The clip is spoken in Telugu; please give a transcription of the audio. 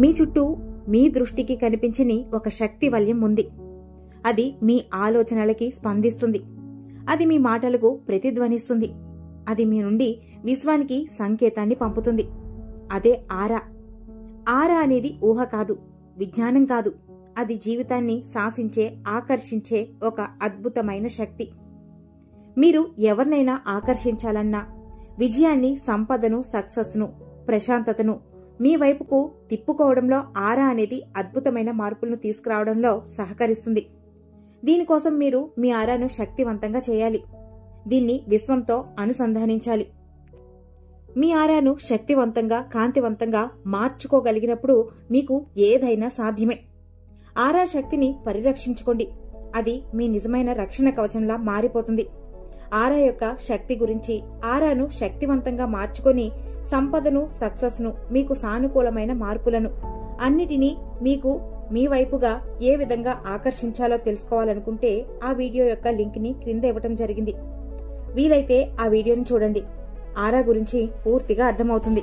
మీ చుట్టూ మీ దృష్టికి కనిపించని ఒక శక్తి వలయం ఉంది. అది మీ ఆలోచనలకి స్పందిస్తుంది. అది మీ మాటలకు ప్రతిధ్వనిస్తుంది. అది మీ నుండి విశ్వానికి సంకేతాన్ని పంపుతుంది. అదే ఆరా. ఆరా అనేది ఊహ కాదు, విజ్ఞానం కాదు. అది జీవితాన్ని శాసించే, ఆకర్షించే ఒక అద్భుతమైన శక్తి. మీరు ఎవరినైనా ఆకర్షించాలన్నా, విజయాన్ని, సంపదను, సక్సెస్ను, ప్రశాంతతను మీ వైపుకు తిప్పుకోవడంలో ఆరా అనేది అద్భుతమైన మార్పులను తీసుకురావడంలో సహకరిస్తుంది. దీనికోసం మీరు మీ ఆరాను శక్తివంతంగా చేయాలి. దీన్ని విశ్వంతో అనుసంధానించాలి. మీ ఆరాను శక్తివంతంగా, కాంతివంతంగా మార్చుకోగలిగినప్పుడు మీకు ఏదైనా సాధ్యమే. ఆరా శక్తిని పరిరక్షించుకోండి. అది మీ నిజమైన రక్షణ కవచంలా మారిపోతుంది. ఆరా యొక్క శక్తి గురించి, ఆరాను శక్తివంతంగా మార్చుకొని సంపదను, సక్సెస్ను, మీకు సానుకూలమైన మార్పులను అన్నిటినీ మీకు మీ వైపుగా ఏ విధంగా ఆకర్షించాలో తెలుసుకోవాలనుకుంటే ఆ వీడియో యొక్క లింక్ని క్రింద ఇవ్వటం జరిగింది. వీలైతే ఆ వీడియోని చూడండి. ఆరా గురించి పూర్తిగా అర్థమవుతుంది.